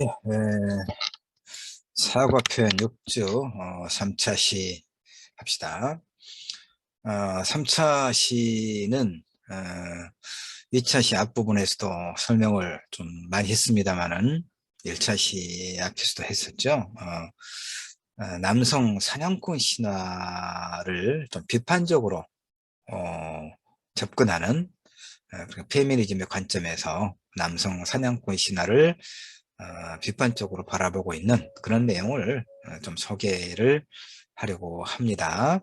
예, 사과 표현 6주 3차 시 합시다. 3차 시는 2차 시 앞부분에서도 설명을 좀 많이 했습니다만은 1차 시 앞에서도 했었죠. 남성 사냥꾼 신화를 좀 비판적으로 접근하는 그러니까 페미니즘의 관점에서 남성 사냥꾼 신화를 비판적으로 바라보고 있는 그런 내용을 좀 소개를 하려고 합니다.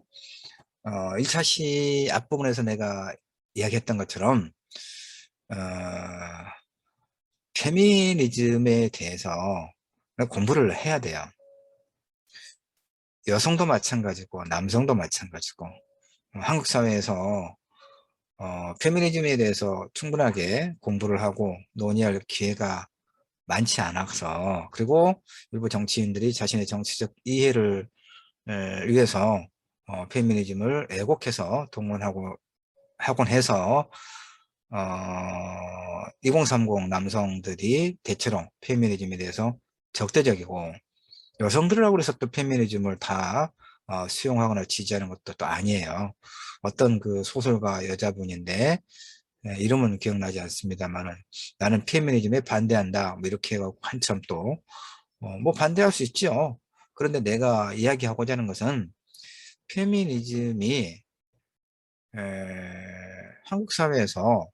1차 시 앞부분에서 내가 이야기했던 것처럼 어, 페미니즘에 대해서 공부를 해야 돼요. 여성도 마찬가지고 남성도 마찬가지고 한국 사회에서 페미니즘에 대해서 충분하게 공부를 하고 논의할 기회가 많지 않아서, 그리고 일부 정치인들이 자신의 정치적 이해를 위해서 페미니즘을 왜곡해서 동원하고 하곤 해서 2030 남성들이 대체로 페미니즘에 대해서 적대적이고, 여성들이라고 해서 또 페미니즘을 다 수용하거나 지지하는 것도 또 아니에요. 어떤 그 소설가 여자분인데 이름은 기억나지 않습니다만은, 나는 페미니즘에 반대한다 뭐 이렇게 해갖고 한참 또 뭐 반대할 수 있죠. 그런데 내가 이야기하고자 하는 것은 페미니즘이 한국 사회에서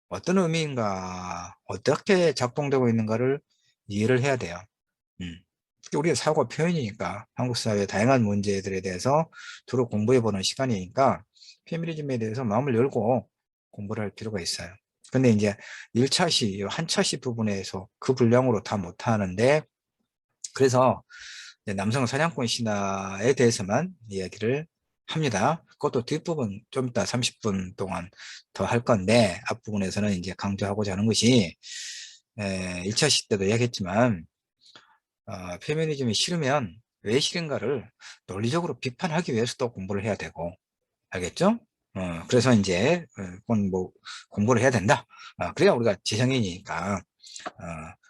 어떤 의미인가, 어떻게 작동되고 있는가를 이해를 해야 돼요. 음. 특히 우리가 사고 표현이니까, 한국 사회의 다양한 문제들에 대해서 두루 공부해보는 시간이니까 페미니즘에 대해서 마음을 열고 공부를 할 필요가 있어요. 근데 이제 1차 시, 한차 시 부분에서 그 분량으로 다 못하는데, 그래서 이제 남성 사냥꾼 신화에 대해서만 이야기를 합니다. 그것도 뒷부분 좀 이따 30분 동안 더 할 건데, 앞부분에서는 이제 강조하고자 하는 것이 1차 시 때도 이야기했지만 페미니즘이 싫으면 왜 싫은가를 논리적으로 비판하기 위해서도 공부를 해야 되고, 알겠죠? 그래서 이제 그건 뭐 공부를 해야 된다. 그래야 우리가 지성인이니까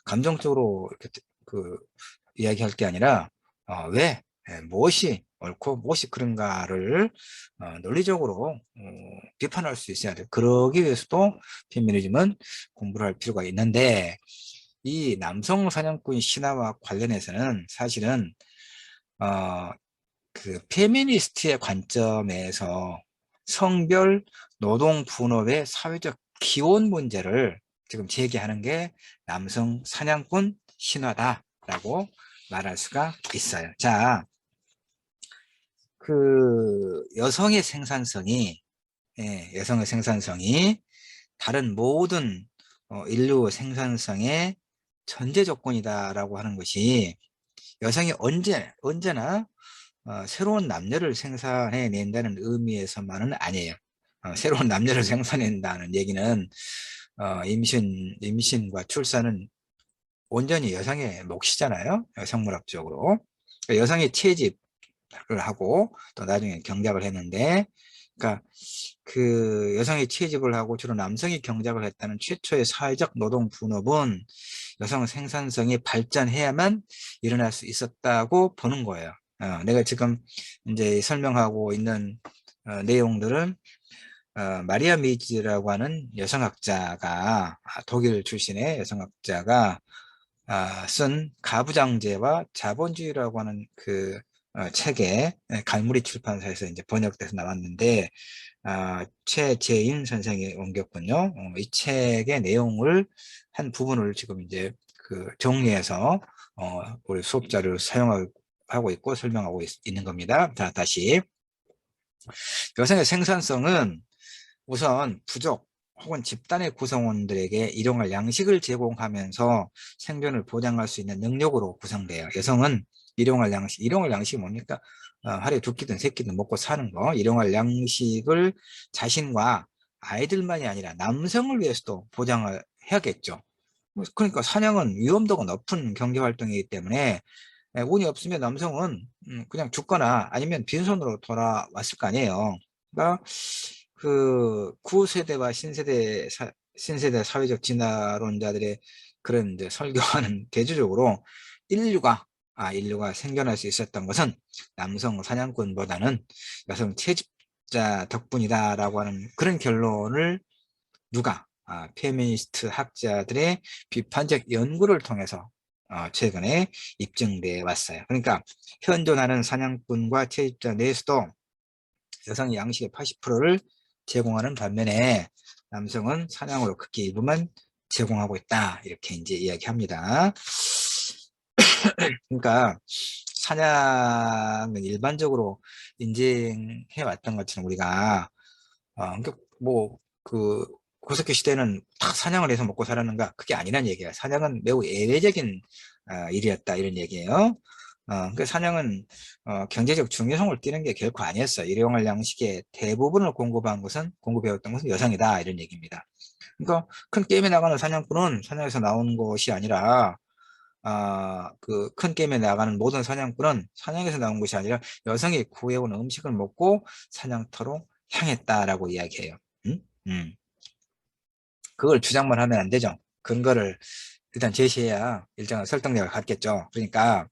감정적으로 이렇게 그 이야기할 게 아니라 왜 무엇이 옳고 무엇이 그런가를 논리적으로 비판할 수 있어야 돼요. 그러기 위해서도 페미니즘은 공부를 할 필요가 있는데, 이 남성 사냥꾼 신화와 관련해서는 사실은 어, 그 페미니스트의 관점에서 성별, 노동 분업의 사회적 기원 문제를 지금 제기하는 게 남성 사냥꾼 신화다라고 말할 수가 있어요. 자, 그 여성의 생산성이 여성의 생산성이 다른 모든 인류 생산성의 전제 조건이다라고 하는 것이, 여성이 언제나 새로운 남녀를 생산해 낸다는 의미에서만은 아니에요. 새로운 남녀를 생산한다는 얘기는 임신과 출산은 온전히 여성의 몫이잖아요. 성문학적으로. 그러니까 여성이 채집을 하고 또 나중에 경작을 했는데, 그러니까 그 여성이 채집을 하고 주로 남성이 경작을 했다는 최초의 사회적 노동 분업은 여성 생산성이 발전해야만 일어날 수 있었다고 보는 거예요. 내가 지금 이제 설명하고 있는 내용들은 마리아 미즈라고 하는 여성학자가, 독일 출신의 여성학자가 쓴 가부장제와 자본주의라고 하는 그 책에 갈무리 출판사에서 이제 번역돼서 나왔는데, 최재인 선생이 옮겼군요. 이 책의 내용을 한 부분을 지금 이제 그 정리해서 우리 수업자료를 사용하고 있고 설명하고 있는 겁니다. 자, 다시. 여성의 생산성은 우선 부족 혹은 집단의 구성원들에게 일용할 양식을 제공하면서 생존을 보장할 수 있는 능력으로 구성돼요. 여성은 일용할 양식이 뭡니까? 하루에 두 끼든 세 끼든 먹고 사는 거. 일용할 양식을 자신과 아이들만이 아니라 남성을 위해서도 보장을 해야겠죠. 그러니까 사냥은 위험도가 높은 경제활동이기 때문에 운이 없으면 남성은 그냥 죽거나 아니면 빈손으로 돌아왔을 거 아니에요. 그러니까 그 구세대와 신세대 신세대 사회적 진화론자들의 그런 이제 설교하는 대조적으로 인류가 생겨날 수 있었던 것은 남성 사냥꾼보다는 여성 채집자 덕분이다라고 하는 그런 결론을 누가 페미니스트 학자들의 비판적 연구를 통해서 최근에 입증돼 왔어요. 그러니까 현존하는 사냥꾼과 채집자 내에서도 여성이 양식의 80%를 제공하는 반면에 남성은 사냥으로 크게 일부만 제공하고 있다. 이렇게 이제 이야기합니다. 그러니까 사냥은 일반적으로 인정해 왔던 것처럼 우리가 그러니까 뭐그 고석기 시대는 다 사냥을 해서 먹고 살았는가? 그게 아니란 얘기야. 사냥은 매우 예외적인 일이었다 이런 얘기예요. 그 사냥은 경제적 중요성을 띠는 게 결코 아니었어. 일용할 양식의 대부분을 공급해왔던 것은 여성이다 이런 얘기입니다. 그러니까 큰 게임에 나가는 사냥꾼은 사냥에서 나온 것이 아니라 그 큰 게임에 나가는 모든 사냥꾼은 사냥에서 나온 것이 아니라 여성이 구해온 음식을 먹고 사냥터로 향했다라고 이야기해요. 음? 음. 그걸 주장만 하면 안 되죠. 근거를 일단 제시해야 일정한 설득력을 갖겠죠. 그러니까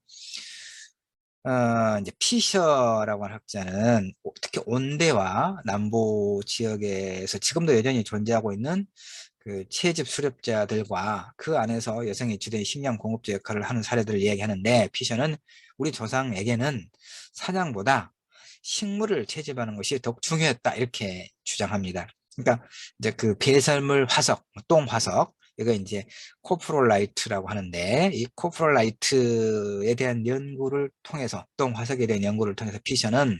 이제 피셔라고 하는 학자는 특히 온대와 남부 지역에서 지금도 여전히 존재하고 있는 그 채집 수렵자들과 그 안에서 여성이 주된 식량 공급자 역할을 하는 사례들을 이야기하는데 피셔는 우리 조상에게는 사냥보다 식물을 채집하는 것이 더욱 중요했다 이렇게 주장합니다. 그러니까 이제 그 배설물 화석, 똥 화석 이거 이제 코프롤라이트라고 하는데 이 코프롤라이트에 대한 연구를 통해서 똥 화석에 대한 연구를 통해서 피셔는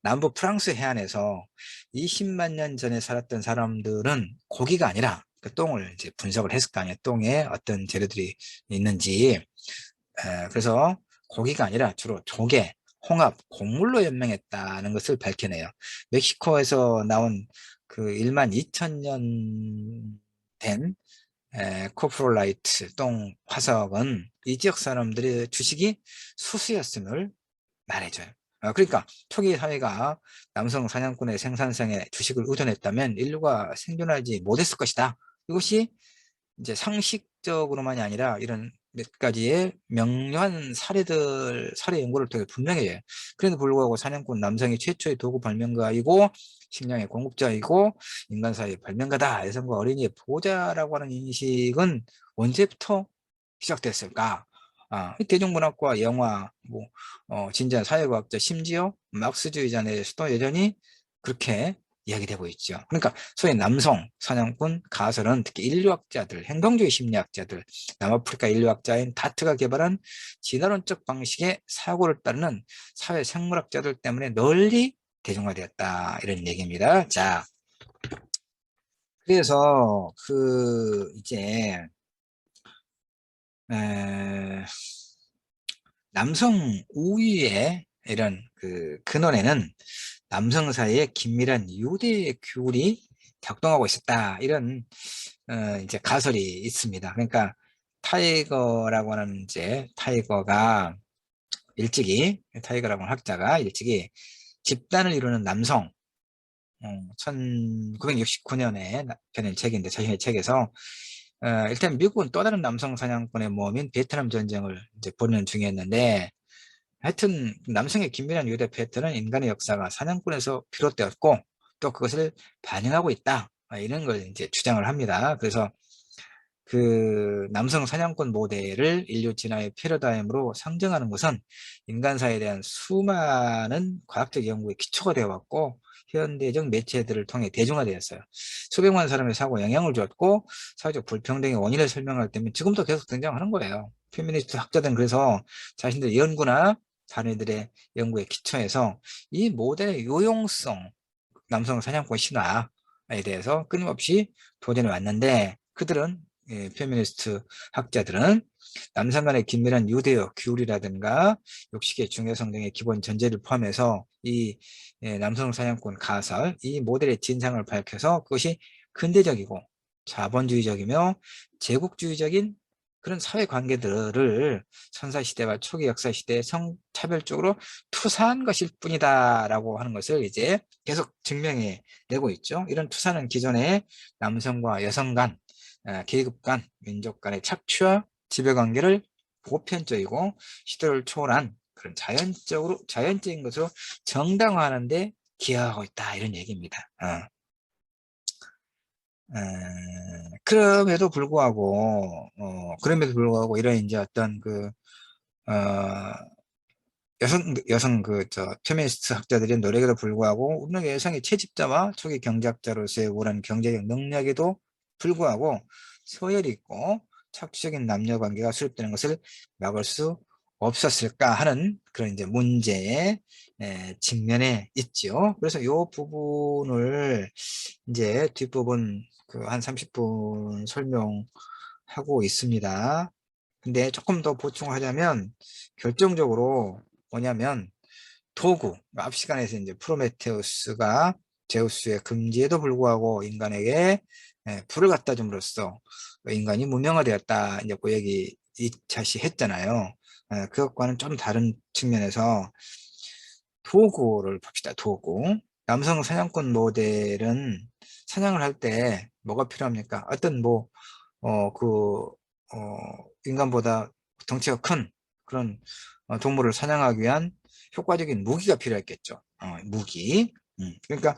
남부 프랑스 해안에서 20만 년 전에 살았던 사람들은 고기가 아니라 그 똥을 이제 분석을 했을 거 아니에요. 똥에 어떤 재료들이 있는지. 그래서 고기가 아니라 주로 조개, 홍합, 곡물로 연명했다는 것을 밝혀내요. 멕시코에서 나온 그 1만 2천 년 된 코프롤라이트 똥 화석은 이 지역 사람들의 주식이 수수였음을 말해줘요. 그러니까 초기 사회가 남성 사냥꾼의 생산성에 주식을 의존했다면 인류가 생존하지 못했을 것이다. 이것이 이제 상식적으로만이 아니라 이런 몇 가지의 명료한 사례 연구를 통해 분명해요. 그래도 불구하고 사냥꾼 남성이 최초의 도구 발명가이고 식량의 공급자이고 인간 사회의 발명가다. 여성과 어린이의 보호자라고 하는 인식은 언제부터 시작됐을까? 대중문학과 영화, 진짜 사회과학자, 심지어 막스주의자 내에서도 여전히 그렇게 이야기되고 있죠. 그러니까 소위 남성 사냥꾼 가설은 특히 인류학자들, 행동주의 심리학자들, 남아프리카 인류학자인 다트가 개발한 진화론적 방식의 사고를 따르는 사회 생물학자들 때문에 널리 대중화되었다 이런 얘기입니다. 자, 그래서 그 이제 남성 우위의 이런 그 근원에는 남성 사이의 긴밀한 유대 규율이 작동하고 있었다. 이런 이제 가설이 있습니다. 그러니까 타이거라고 하는 이제 타이거라고 하는 학자가 일찍이 집단을 이루는 남성 1969년에 펴낸 책인데 자신의 책에서 일단 미국은 또 다른 남성 사냥꾼의 모험인 베트남 전쟁을 이제 벌이는 중이었는데 하여튼 남성의 긴밀한 유대 패턴은 인간의 역사가 사냥꾼에서 비롯되었고 또 그것을 반영하고 있다 이런 걸 이제 주장을 합니다. 그래서 그 남성 사냥꾼 모델을 인류 진화의 패러다임으로 상정하는 것은 인간사에 대한 수많은 과학적 연구의 기초가 되어 왔고 현대적 매체들을 통해 대중화되었어요. 수백만 사람의 사고에 영향을 주었고 사회적 불평등의 원인을 설명할 때면 지금도 계속 등장하는 거예요. 페미니스트 학자들은 그래서 자신들의 연구나 자녀들의 연구의 기초에서 이 모델의 요용성, 남성 사냥꾼 신화에 대해서 끊임없이 도전해 왔는데 그들은 페미니스트 학자들은 남성 간의 긴밀한 유대어 규율이라든가 육식의 중요성 등의 기본 전제를 포함해서 이 남성 사냥꾼 가설, 이 모델의 진상을 밝혀서 그것이 근대적이고 자본주의적이며 제국주의적인 그런 사회관계들을 선사시대와 초기 역사시대에 성차별적으로 투사한 것일 뿐이다라고 하는 것을 이제 계속 증명해 내고 있죠. 이런 투사는 기존의 남성과 여성 간, 계급 간, 민족 간의 착취와 지배관계를 보편적이고 시대를 초월한 그런 자연적인 것으로 정당화하는 데 기여하고 있다, 이런 얘기입니다. 그럼에도 불구하고 이런 이제 어떤 여성 페미니스트 학자들의 노력에도 불구하고 우리는 여성의 채집자와 초기 경제학자로서의 우월한 경제적 능력에도 불구하고 서열이 있고 착취적인 남녀 관계가 수립되는 것을 막을 수 없었을까 하는 그런 이제 문제에 직면해 있지요. 그래서 이 부분을 이제 뒷부분 한 30분 설명하고 있습니다. 근데 조금 더 보충하자면 결정적으로 뭐냐면 도구, 앞 시간에서 이제 프로메테우스가 제우스의 금지에도 불구하고 인간에게 불을 갖다 줌으로써 인간이 문명화되었다, 이제 그 얘기 2차시 했잖아요. 그것과는 좀 다른 측면에서 도구를 봅시다. 도구. 남성 사냥꾼 모델은 사냥을 할 때 뭐가 필요합니까? 어떤 인간보다 덩치가 큰 그런 동물을 사냥하기 위한 효과적인 무기가 필요했겠죠. 무기. 그러니까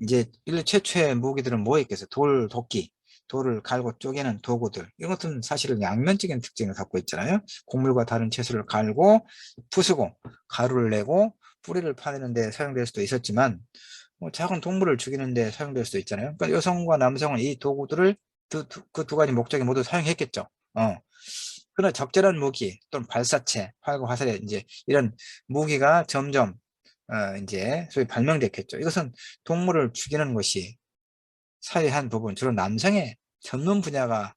이제 인류 최초의 무기들은 뭐였겠어요? 도끼, 돌을 갈고 쪼개는 도구들. 이것은 사실은 양면적인 특징을 갖고 있잖아요. 곡물과 다른 채소를 갈고 부수고 가루를 내고 뿌리를 파내는 데 사용될 수도 있었지만 작은 동물을 죽이는 데 사용될 수도 있잖아요. 그러니까 여성과 남성은 이 도구들을 그 두 가지 목적에 모두 사용했겠죠. 그러나 적절한 무기 또는 발사체, 활과 화살에 이제 이런 무기가 점점 이제 소위 발명됐겠죠. 이것은 동물을 죽이는 것이 사회의 한 부분, 주로 남성의 전문 분야가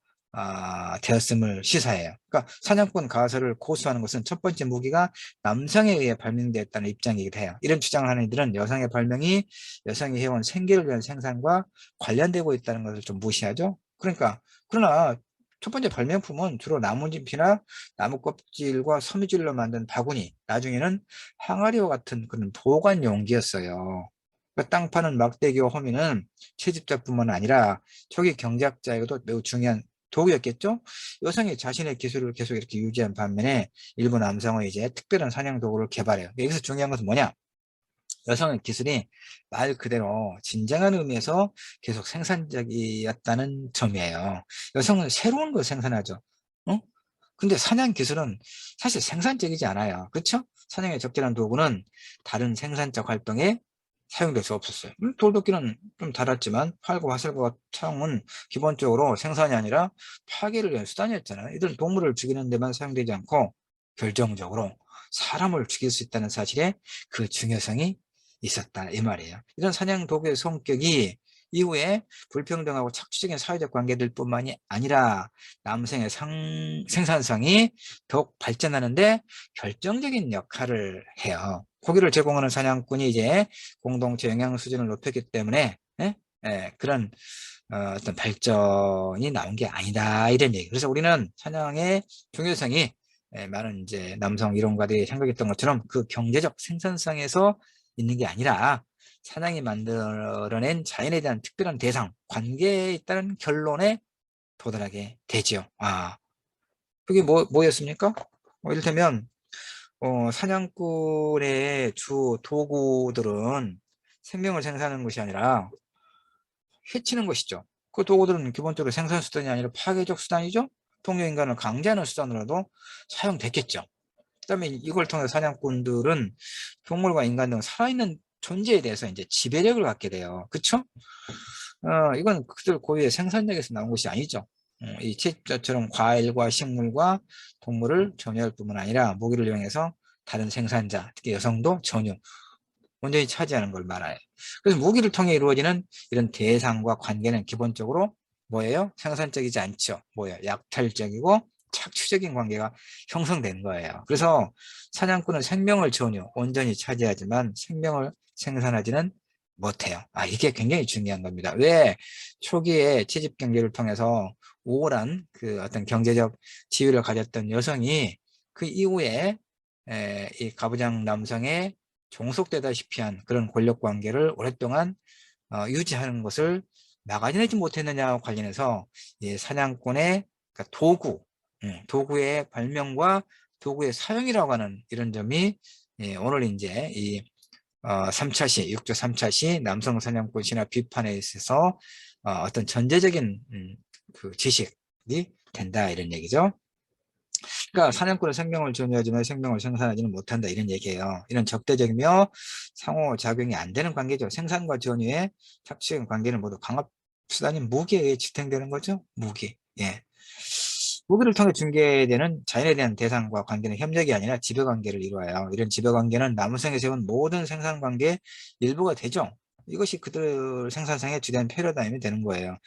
되었음을 시사해요. 그러니까 사냥꾼 가설을 고수하는 것은 첫 번째 무기가 남성에 의해 발명되었다는 입장이기도 해요. 이런 주장을 하는 이들은 여성의 발명이 여성이 해온 생계를 위한 생산과 관련되고 있다는 것을 좀 무시하죠. 그러나 첫 번째 발명품은 주로 나뭇잎이나 나무 껍질과 섬유질로 만든 바구니, 나중에는 항아리와 같은 그런 보관 용기였어요. 땅 파는 막대기와 호미는 채집자뿐만 아니라 초기 경제학자에게도 매우 중요한 도구였겠죠. 여성이 자신의 기술을 계속 이렇게 유지한 반면에 일부 남성은 이제 특별한 사냥 도구를 개발해요. 여기서 중요한 것은 뭐냐? 여성의 기술이 말 그대로 진정한 의미에서 계속 생산적이었다는 점이에요. 여성은 새로운 걸 생산하죠. 어? 근데 사냥 기술은 사실 생산적이지 않아요. 그렇죠? 사냥의 적절한 도구는 다른 생산적 활동에 사용될 수 없었어요. 돌도끼는 좀 달았지만 활과 화살과 창은 기본적으로 생산이 아니라 파괴를 위한 수단이었잖아요. 이들은 동물을 죽이는 데만 사용되지 않고 결정적으로 사람을 죽일 수 있다는 사실에 그 중요성이 있었다, 이 말이에요. 이런 사냥 도구의 성격이 이후에 불평등하고 착취적인 사회적 관계들 뿐만이 아니라 남성의 생산성이 더욱 발전하는데 결정적인 역할을 해요. 고기를 제공하는 사냥꾼이 이제 공동체 영양 수준을 높였기 때문에 그런 어떤 발전이 나온 게 아니다, 이런 얘기. 그래서 우리는 사냥의 중요성이 많은 이제 남성 이론가들이 생각했던 것처럼 그 경제적 생산성에서 있는 게 아니라 사냥이 만들어낸 자연에 대한 특별한 대상, 관계에 있다는 결론에 도달하게 되지요. 그게 뭐였습니까? 이를테면 사냥꾼의 주 도구들은 생명을 생산하는 것이 아니라 해치는 것이죠. 그 도구들은 기본적으로 생산 수단이 아니라 파괴적 수단이죠. 통용인간을 강제하는 수단으로도 사용됐겠죠. 그다음에 이걸 통해 사냥꾼들은 동물과 인간 등 살아있는 존재에 대해서 이제 지배력을 갖게 돼요. 그쵸? 이건 그들 고유의 생산력에서 나온 것이 아니죠. 이 채집자처럼 과일과 식물과 동물을 점유할 뿐만 아니라 무기를 이용해서 다른 생산자, 특히 여성도 전유, 온전히 차지하는 걸 말해요. 그래서 무기를 통해 이루어지는 이런 대상과 관계는 기본적으로 뭐예요? 생산적이지 않죠. 뭐예요? 약탈적이고 착취적인 관계가 형성된 거예요. 그래서 사냥꾼은 생명을 전유, 온전히 차지하지만 생명을 생산하지는 못해요. 이게 굉장히 중요한 겁니다. 왜 초기에 채집 경제를 통해서 우월한 그 어떤 경제적 지위를 가졌던 여성이 그 이후에 이 가부장 남성에 종속되다시피 한 그런 권력 관계를 오랫동안 유지하는 것을 막아내지 못했느냐와 관련해서 이 사냥꾼의 그러니까 도구의 발명과 도구의 사용이라고 하는 이런 점이 오늘 이제 이 3차 시, 6조 3차 시 남성 사냥꾼 신화 비판에 있어서 어떤 전제적인 그 지식이 된다 이런 얘기죠. 그러니까 사냥꾼은 생명을 전유하지만 생명을 생산하지는 못한다 이런 얘기예요. 이런 적대적이며 상호작용이 안 되는 관계죠. 생산과 전유의 착취적인 관계는 모두 강압수단인 무기에 의해 지탱되는 거죠. 무기. 예. 무기를 통해 중개되는 자연에 대한 대상과 관계는 협력이 아니라 지배관계를 이루어요. 이런 지배관계는 남성이 세운 모든 생산관계의 일부가 되죠. 이것이 그들 생산성의 주된 패러다임이 되는 거예요.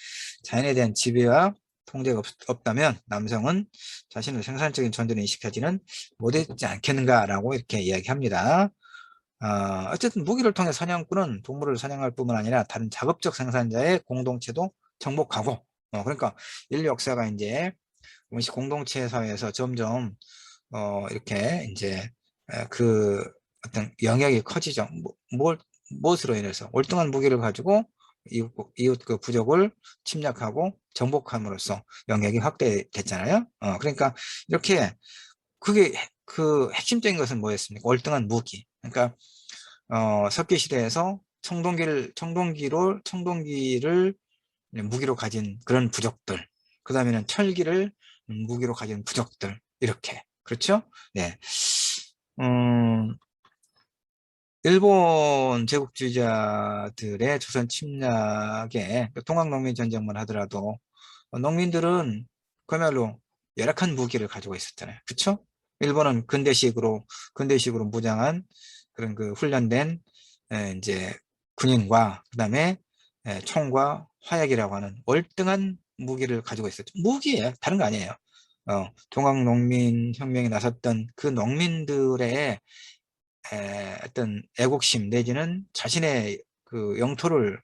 자연에 대한 지배와 통제가 없다면 남성은 자신의 생산적인 존재를 인식하지는 못했지 않겠는가라고 이렇게 이야기합니다. 어쨌든 무기를 통해 사냥꾼은 동물을 사냥할 뿐만 아니라 다른 자급적 생산자의 공동체도 정복하고, 그러니까 인류 역사가 이제 음식 공동체 사회에서 점점 이렇게 이제 그 어떤 영역이 커지죠. 무엇으로 인해서 월등한 무기를 가지고 이웃 그 부족을 침략하고 정복함으로써 영역이 확대됐잖아요. 그러니까 이렇게 그게 그 핵심적인 것은 뭐였습니까? 월등한 무기. 그러니까 석기 시대에서 청동기를 무기로 가진 그런 부족들. 그 다음에는 철기를 무기로 가진 부족들. 이렇게. 그렇죠? 네. 음, 일본 제국주의자들의 조선 침략에 동학농민 전쟁만 하더라도 농민들은 그야말로 열악한 무기를 가지고 있었잖아요. 그렇죠? 일본은 근대식으로 무장한 그런 그 훈련된 이제 군인과 그다음에 총과 화약이라고 하는 월등한 무기를 가지고 있었죠. 무기예요. 다른 거 아니에요. 동학농민 혁명에 나섰던 그 농민들의 어떤 애국심 내지는 자신의 그 영토를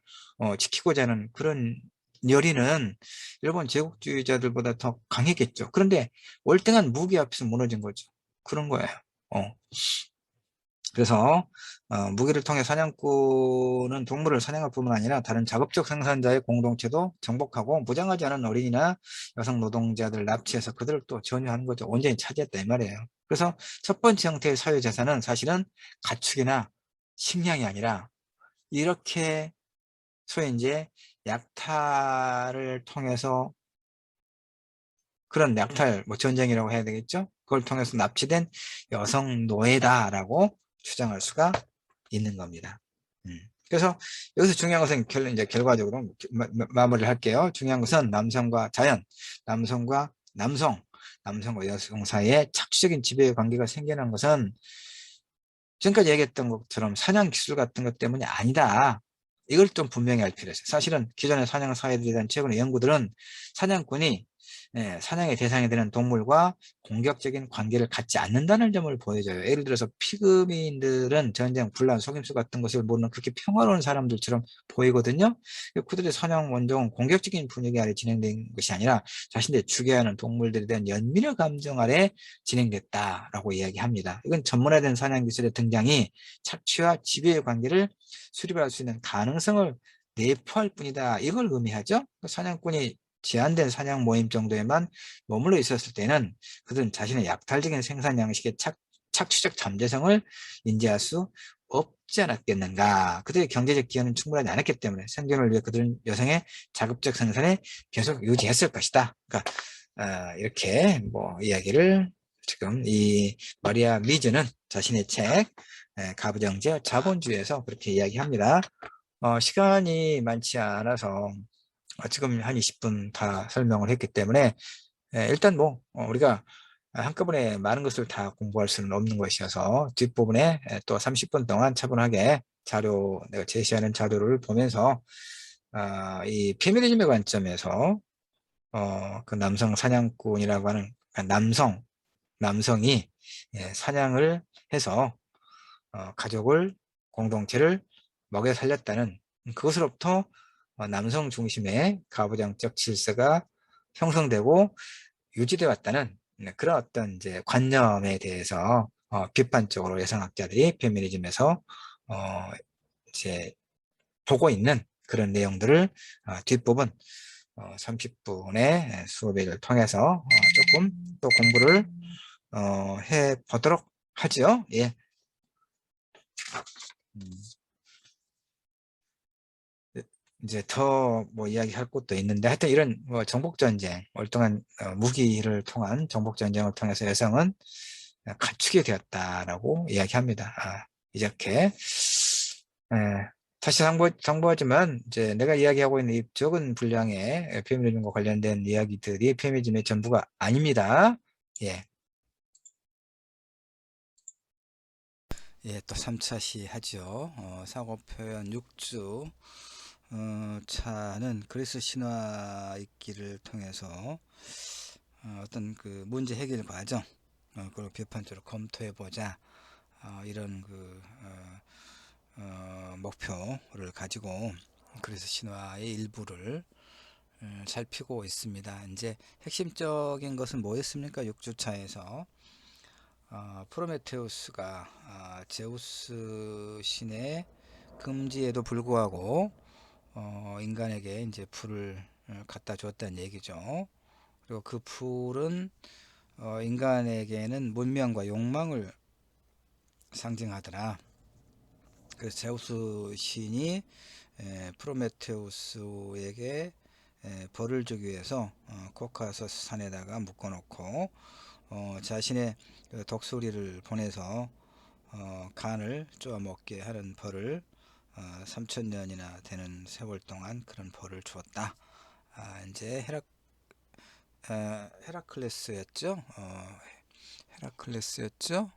지키고자 하는 그런 열의는 일본 제국주의자들보다 더 강했겠죠. 그런데 월등한 무기 앞에서 무너진 거죠. 그런 거예요. 어. 그래서 무기를 통해 사냥꾼은 동물을 사냥할 뿐만 아니라 다른 자급적 생산자의 공동체도 정복하고 무장하지 않은 어린이나 여성 노동자들을 납치해서 그들을 또 전유하는 거죠. 온전히 차지했다 이 말이에요. 그래서 첫 번째 형태의 사유재산은 사실은 가축이나 식량이 아니라 이렇게 소위 이제 약탈을 통해서 그런 약탈, 뭐 전쟁이라고 해야 되겠죠? 그걸 통해서 납치된 여성 노예다라고 주장할 수가 있는 겁니다. 그래서 여기서 중요한 것은 이제 결과적으로 마무리를 할게요. 중요한 것은 남성과 자연, 남성과 남성, 남성과 여성 사이에 착취적인 지배 관계가 생겨난 것은 지금까지 얘기했던 것처럼 사냥 기술 같은 것 때문이 아니다. 이걸 좀 분명히 알 필요가 있어요. 사실은 기존의 사냥 사회들에 대한 최근의 연구들은 사냥꾼이 사냥의 대상이 되는 동물과 공격적인 관계를 갖지 않는다는 점을 보여줘요. 예를 들어서 피그미인들은 전쟁, 분란, 속임수 같은 것을 모르는 그렇게 평화로운 사람들처럼 보이거든요. 그들의 사냥 원종은 공격적인 분위기 아래 진행된 것이 아니라 자신들이 죽여야 하는 동물들에 대한 연민의 감정 아래 진행됐다라고 이야기합니다. 이건 전문화된 사냥 기술의 등장이 착취와 지배의 관계를 수립할 수 있는 가능성을 내포할 뿐이다. 이걸 의미하죠. 사냥꾼이 제한된 사냥 모임 정도에만 머물러 있었을 때는 그들은 자신의 약탈적인 생산 양식의 착취적 잠재성을 인지할 수 없지 않았겠는가. 그들의 경제적 기여는 충분하지 않았기 때문에 생존을 위해 그들은 여성의 자급적 생산에 계속 유지했을 것이다. 그러니까 이렇게 뭐 이야기를 지금 이 마리아 미즈는 자신의 책 가부장제 자본주의에서 그렇게 이야기합니다. 시간이 많지 않아서 지금 한 20분 다 설명을 했기 때문에 일단 뭐 우리가 한꺼번에 많은 것을 다 공부할 수는 없는 것이어서 뒷부분에 또 30분 동안 차분하게 내가 제시하는 자료를 보면서 이 페미니즘의 관점에서 그 남성 사냥꾼이라고 하는 그러니까 남성이 사냥을 해서 가족을 공동체를 먹여 살렸다는 그것으로부터 남성 중심의 가부장적 질서가 형성되고 유지되어 왔다는 그런 어떤 이제 관념에 대해서 비판적으로 여성학자들이 페미니즘에서 이제 보고 있는 그런 내용들을 뒷부분 30분의 수업을 통해서 조금 또 공부를 해 보도록 하죠. 예. 이제 더 뭐 이야기할 것도 있는데 하여튼 이런 뭐 정복전쟁, 월등한 무기를 통한 정복전쟁을 통해서 여성은 가축이 되었다라고 이야기합니다. 이렇게 다시 정보하지만 이제 내가 이야기하고 있는 이 적은 분량의 페미니즘과 관련된 이야기들이 페미니즘의 전부가 아닙니다. 예. 예, 또 3차 시하죠. 사고표현 6주 차는 그리스 신화 읽기를 통해서 어떤 그 문제 해결 과정 그걸 비판적으로 검토해 보자 이런 그 목표를 가지고 그리스 신화의 일부를 살피고 있습니다. 이제 핵심적인 것은 뭐였습니까? 6주차에서 프로메테우스가 제우스 신의 금지에도 불구하고 인간에게 이제 불을 갖다 주었다는 얘기죠. 그리고 그 불은 인간에게는 문명과 욕망을 상징하더라. 그래서 제우스 신이 프로메테우스에게 벌을 주기 위해서 코카서스 산에다가 묶어놓고 자신의 그 독수리를 보내서 간을 쪼아 먹게 하는 벌을 3000년이나 되는 세월 동안 그런 벌을 주었다. 이제 헤라클레스였죠. 헤라클레스였죠.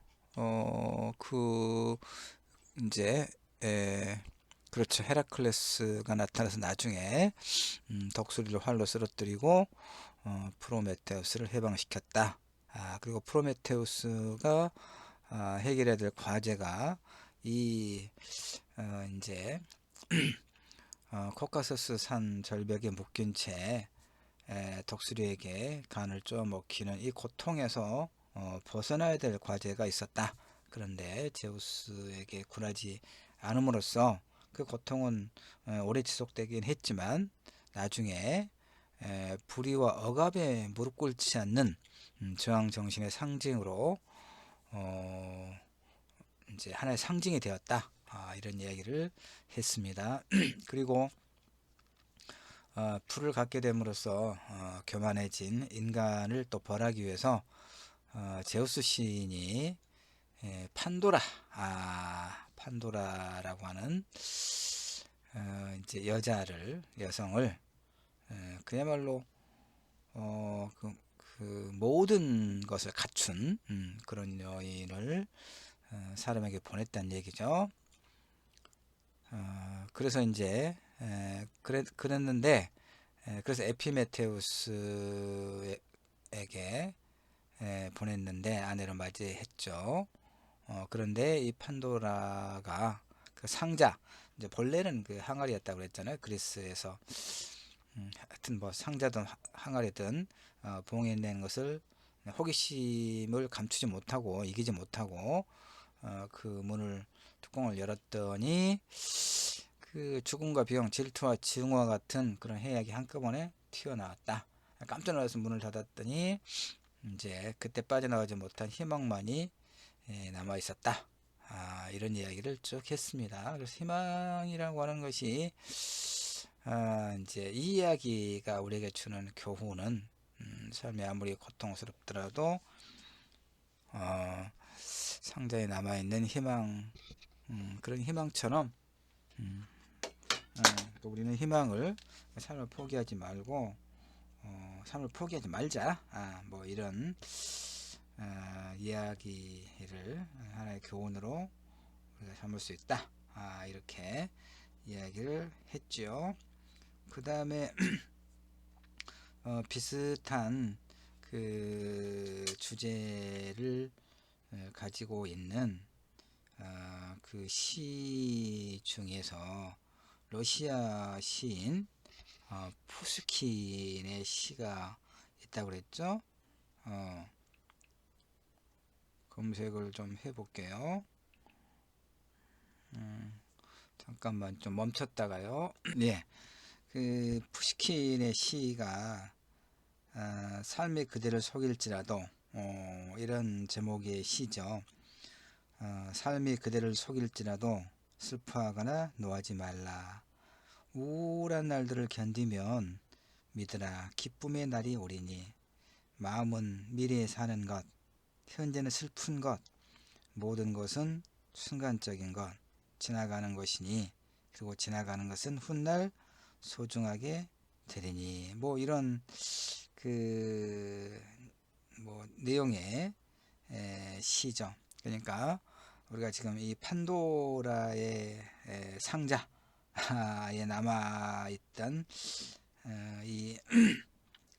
그 이제 그렇죠. 헤라클레스가 나타나서 나중에 독수리를 활로 쓰러뜨리고 프로메테우스를 해방시켰다. 그리고 프로메테우스가 해결해야 될 과제가 이 이제 코카서스 산 절벽에 묶인 채 독수리에게 간을 쪼아 먹히는 이 고통에서 벗어나야 될 과제가 있었다. 그런데 제우스에게 굴하지 않음으로써 그 고통은 오래 지속되긴 했지만 나중에 불의와 억압에 무릎 꿇지 않는 저항 정신의 상징으로 이제 하나의 상징이 되었다. 이런 이야기를 했습니다. 그리고 불을 갖게 됨으로써 교만해진 인간을 또 벌하기 위해서 제우스 시인이 판도라, 판도라라고 하는 이제 여성을 그야말로 그 모든 것을 갖춘 그런 여인을 사람에게 보냈다는 얘기죠. 그래서 이제 그랬는데 그래서 에피메테우스에게 보냈는데 아내로 맞이했죠. 그런데 이 판도라가 그 상자, 이제 본래는 그 항아리였다고 그랬잖아요. 그리스에서 하여튼 뭐 상자든 항아리든 봉인된 것을 호기심을 감추지 못하고 이기지 못하고 그 문을 뚜껑을 열었더니 그 죽음과 병, 질투와 증오와 같은 그런 해악이 한꺼번에 튀어나왔다. 깜짝 놀라서 문을 닫았더니 이제 그때 빠져나가지 못한 희망만이 남아 있었다. 이런 이야기를 쭉 했습니다. 그래서 희망이라고 하는 것이 이제 이 이야기가 우리에게 주는 교훈은 삶이 아무리 고통스럽더라도 상자에 남아 있는 희망, 그런 희망처럼 우리는 희망을 삶을 포기하지 말고 삶을 포기하지 말자. 뭐 이런 이야기를 하나의 교훈으로 우리가 삼을 수 있다. 이렇게 이야기를 했죠. 그 다음에 비슷한 그 주제를 가지고 있는 그 시 중에서 러시아 시인 푸스킨의 시가 있다고 그랬죠. 검색을 좀 해볼게요. 잠깐만 좀 멈췄다가요. 예, 그 푸시킨의 시가 삶이 그대를 속일지라도 이런 제목의 시죠. 삶이 그대를 속일지라도 슬퍼하거나 노하지 말라. 우울한 날들을 견디면 믿으라 기쁨의 날이 오리니 마음은 미래에 사는 것, 현재는 슬픈 것, 모든 것은 순간적인 것, 지나가는 것이니 그리고 지나가는 것은 훗날 소중하게 되리니 뭐 이런 그 뭐 내용의 시죠. 그러니까 우리가 지금 이 판도라의 상자에 남아있던 이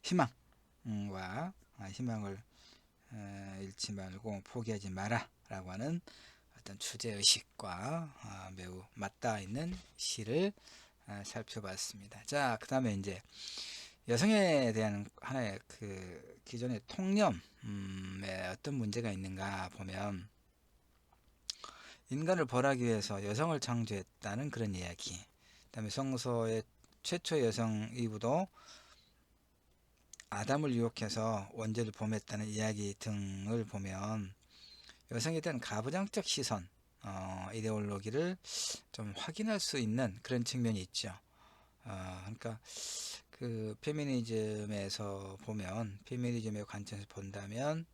희망과 희망을 잃지 말고 포기하지 마라 라고 하는 어떤 주제의식과 매우 맞닿아 있는 시를 살펴봤습니다. 자, 그 다음에 이제 여성에 대한 하나의 그 기존의 통념에 어떤 문제가 있는가 보면 인간을 벌하기 위해서 여성을 창조했다는 그런 이야기. 그 다음에 성서의 최초 여성 이브도 아담을 유혹해서 원죄를 범했다는 이야기 등을 보면 여성에 대한 가부장적 시선, 이데올로기를 좀 확인할 수 있는 그런 측면이 있죠. 그러니까 그 페미니즘에서 보면 페미니즘의 관점에서 본다면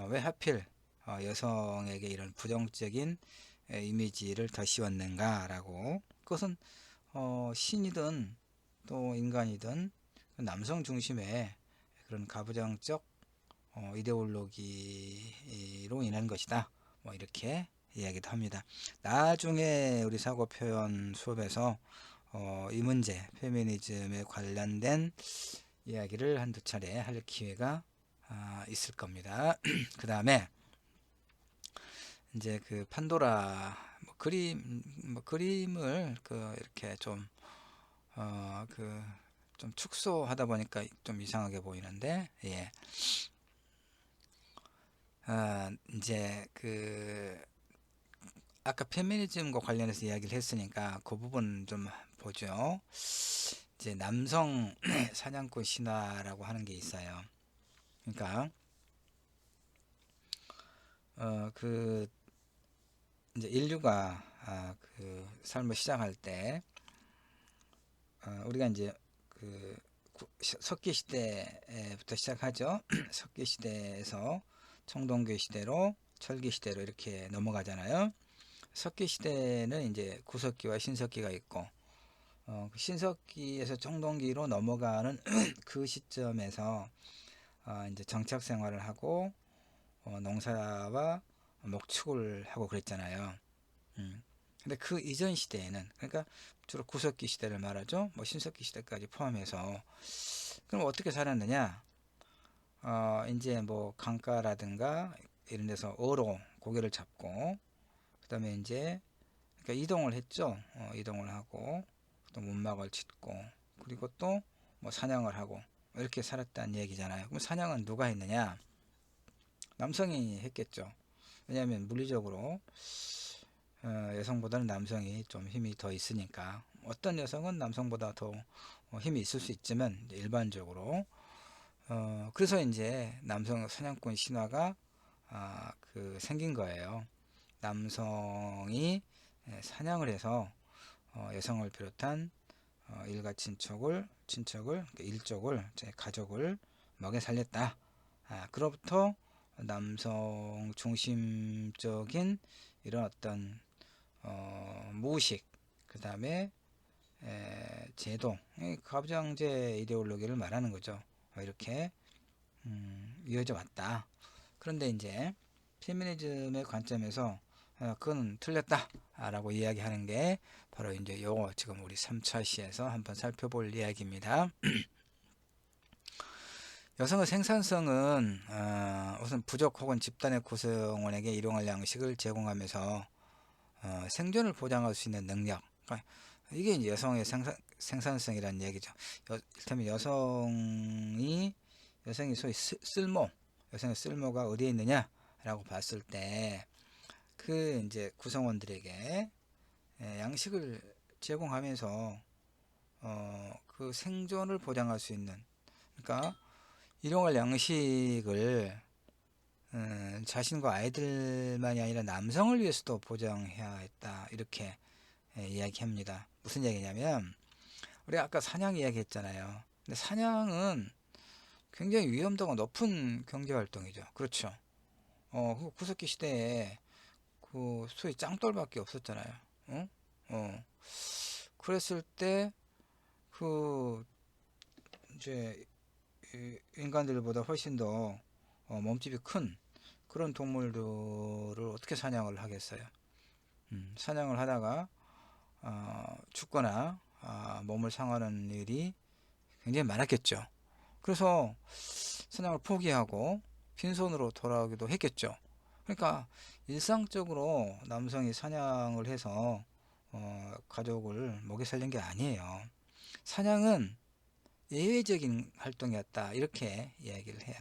왜 하필 여성에게 이런 부정적인 이미지를 더 씌웠는가라고 그것은 신이든 또 인간이든 남성 중심의 그런 가부장적 이데올로기로 인한 것이다. 뭐 이렇게 이야기도 합니다. 나중에 우리 사고 표현 수업에서 이 문제 페미니즘에 관련된 이야기를 한두 차례 할 기회가 있을 겁니다. 그 다음에 이제 그 판도라 그림을 그 이렇게 좀 좀 축소하다 보니까 좀 이상하게 보이는데 예. 이제 그 아까 페미니즘과 관련해서 이야기를 했으니까 그 부분 좀 보죠. 이제 남성 사냥꾼 신화라고 하는 게 있어요. 그러니까 그 이제 인류가 그 삶을 시작할 때 우리가 이제 그 석기 시대부터 시작하죠. 석기 시대에서 청동기 시대로 철기 시대로 이렇게 넘어가잖아요. 석기 시대는 이제 구석기와 신석기가 있고 그 신석기에서 청동기로 넘어가는 그 시점에서 이제 정착 생활을 하고 농사와 목축을 하고 그랬잖아요. 근데 그 이전 시대에는 그러니까 주로 구석기 시대를 말하죠. 뭐 신석기 시대까지 포함해서 그럼 어떻게 살았느냐? 이제 뭐 강가라든가 이런 데서 어로 고개를 잡고 그다음에 이제 그러니까 이동을 했죠. 이동을 하고 또 문막을 짓고 그리고 또 뭐 사냥을 하고 이렇게 살았다는 얘기잖아요. 그럼 사냥은 누가 했느냐? 남성이 했겠죠. 왜냐하면 물리적으로 여성보다는 남성이 좀 힘이 더 있으니까 어떤 여성은 남성보다 더 힘이 있을 수 있지만 일반적으로 그래서 이제 남성 사냥꾼 신화가 그 생긴 거예요. 남성이 사냥을 해서 여성을 비롯한 일가 친척을 그러니까 일족을 가족을 먹여 살렸다. 그로부터 남성 중심적인 이런 어떤 무의식 그 다음에 제도 가부장제 이데올로기를 말하는 거죠. 이렇게 이어져 왔다. 그런데 이제 페미니즘의 관점에서 그건 틀렸다 라고 이야기하는 게 바로 이제 요거 지금 우리 3차 시에서 한번 살펴볼 이야기입니다. 여성의 생산성은 우선 부족 혹은 집단의 구성원에게 일용할 양식을 제공하면서 생존을 보장할 수 있는 능력. 그러니까 이게 이제 여성의 생산성이라는 얘기죠. 이를테면 여성이 여성이 소위 쓸모, 여성의 쓸모가 어디에 있느냐라고 봤을 때 그 이제 구성원들에게 양식을 제공하면서 그 생존을 보장할 수 있는, 그러니까 일용할 양식을 자신과 아이들만이 아니라 남성을 위해서도 보장해야 했다, 이렇게 이야기합니다. 무슨 얘기냐면 우리가 아까 사냥 이야기했잖아요. 근데 사냥은 굉장히 위험도가 높은 경제활동이죠. 그렇죠. 그 구석기 시대에 그 소위 짱돌밖에 없었잖아요. 어? 어. 그랬을 때 그 이제 인간들보다 훨씬 더 몸집이 큰 그런 동물들을 어떻게 사냥을 하겠어요? 사냥을 하다가 죽거나 몸을 상하는 일이 굉장히 많았겠죠. 그래서 사냥을 포기하고 빈손으로 돌아오기도 했겠죠. 그러니까 일상적으로 남성이 사냥을 해서 가족을 먹여 살린 게 아니에요. 사냥은 예외적인 활동이었다, 이렇게 이야기를 해요.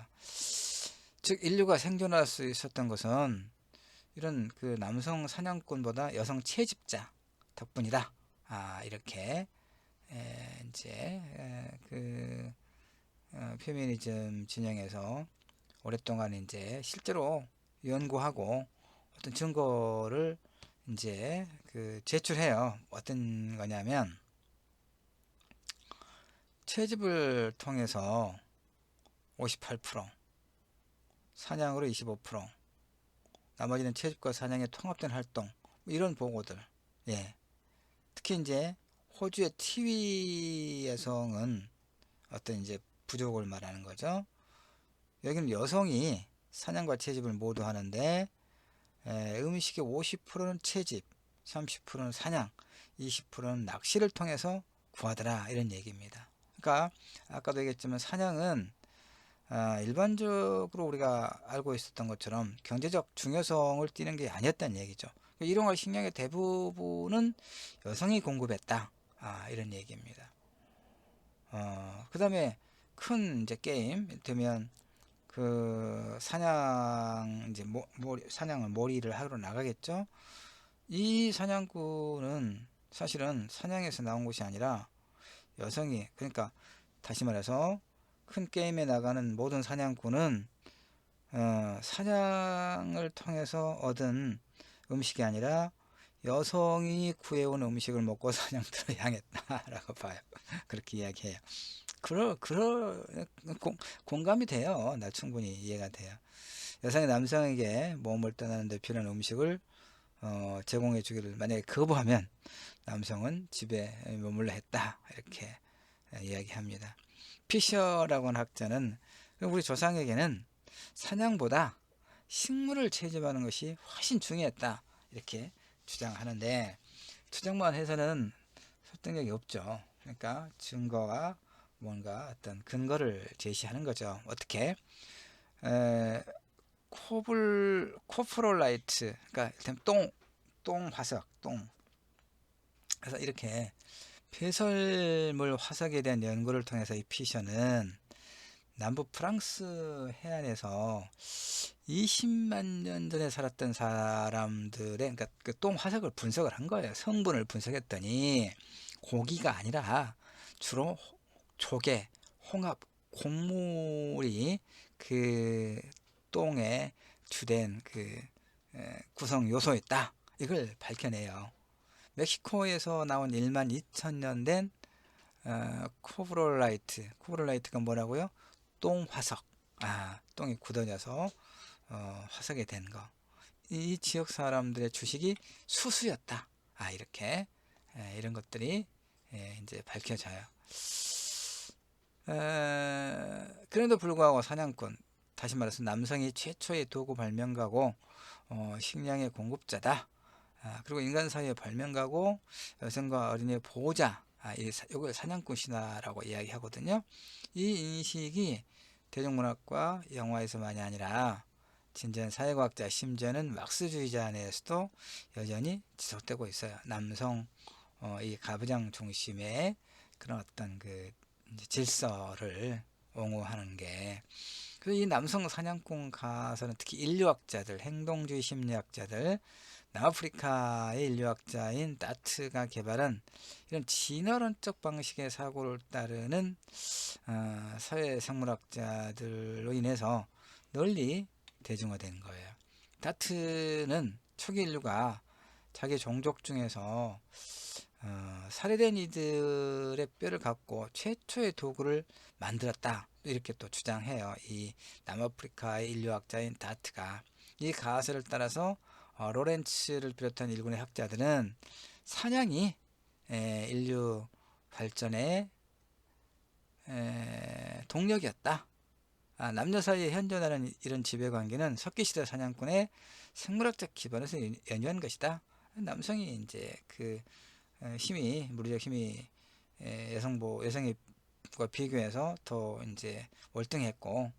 즉 인류가 생존할 수 있었던 것은 이런 그 남성 사냥꾼보다 여성 채집자 덕분이다. 이렇게 이제 그 페미니즘 진영에서 오랫동안 이제 실제로 연구하고 어떤 증거를 이제 그 제출해요. 어떤 거냐면 채집을 통해서 58%, 사냥으로 25%, 나머지는 채집과 사냥의 통합된 활동, 뭐 이런 보고들. 예. 특히 이제 호주의 티위 여성은 어떤 이제 부족을 말하는 거죠. 여기는 여성이 사냥과 채집을 모두 하는데 음식의 50%는 채집, 30%는 사냥, 20%는 낚시를 통해서 구하더라, 이런 얘기입니다. 그러니까 아까도 얘기했지만 사냥은 일반적으로 우리가 알고 있었던 것처럼 경제적 중요성을 띠는 게 아니었다는 얘기죠. 일용할 식량의 대부분은 여성이 공급했다, 이런 얘기입니다. 그 다음에 큰 이제 게임, 이를테면 그 사냥 이제 사냥을 몰이를 하러 나가겠죠. 이 사냥꾼은 사실은 사냥에서 나온 것이 아니라 여성이, 그러니까 다시 말해서 큰 게임에 나가는 모든 사냥꾼은 사냥을 통해서 얻은 음식이 아니라 여성이 구해온 음식을 먹고 사냥터로 향했다라고 봐요. 그렇게 이야기해요. 공감이 돼요. 나 충분히 이해가 돼요. 여성이 남성에게 몸을 떠나는데 필요한 음식을 제공해 주기를 만약에 거부하면 남성은 집에 머물러 했다, 이렇게 이야기합니다. 피셔라고 하는 학자는 우리 조상에게는 사냥보다 식물을 채집하는 것이 훨씬 중요했다, 이렇게 주장하는데 주장만 해서는 설득력이 없죠. 그러니까 증거와 뭔가 어떤 근거를 제시하는 거죠. 어떻게 코프롤라이트, 그러니까 똥 화석, 똥. 그래서 이렇게 폐설물 화석에 대한 연구를 통해서 이 피셔는 남부 프랑스 해안에서 20만 년 전에 살았던 사람들의, 그러니까 그 똥 화석을 분석을 한 거예요. 성분을 분석했더니 고기가 아니라 주로 조개, 홍합, 곡물이 그 똥의 주된 그 구성 요소였다, 이걸 밝혀내요. 멕시코에서 나온 1만 2천 년 된 코브롤라이트가 뭐라고요? 똥화석. 똥이 굳어져서 화석이 된 거. 이 지역 사람들의 주식이 수수였다. 이렇게 이런 것들이 이제 밝혀져요. 그럼에도 불구하고 사냥꾼, 다시 말해서 남성이 최초의 도구 발명가고 식량의 공급자다. 그리고 인간 사회의 발명가고 여성과 어린이의 보호자, 이걸 사냥꾼 신화라고 이야기하거든요. 이 인식이 대중문학과 영화에서만이 아니라 진지한 사회과학자, 심지어는 막스주의자 안에서도 여전히 지속되고 있어요. 남성 이 가부장 중심의 그런 어떤 그 질서를 옹호하는 게. 그래서 이 남성 사냥꾼 가설은 특히 인류학자들, 행동주의 심리학자들, 남아프리카의 인류학자인 다트가 개발한 이런 진화론적 방식의 사고를 따르는 사회생물학자들로 인해서 널리 대중화된 거예요. 다트는 초기 인류가 자기 종족 중에서 살해된 이들의 뼈를 갖고 최초의 도구를 만들었다, 이렇게 또 주장해요. 이 남아프리카의 인류학자인 다트가. 이 가설을 따라서 로렌츠를 비롯한 일군의 학자들은 사냥이 인류 발전의 동력이었다. 남녀 사이에 현존하는 이런 지배관계는 석기시대 사냥꾼의 생물학적 기반에서 연유한 것이다. 남성이 이제 그 힘이, 물리적 힘이 여성과 비교해서 더 이제 월등했고,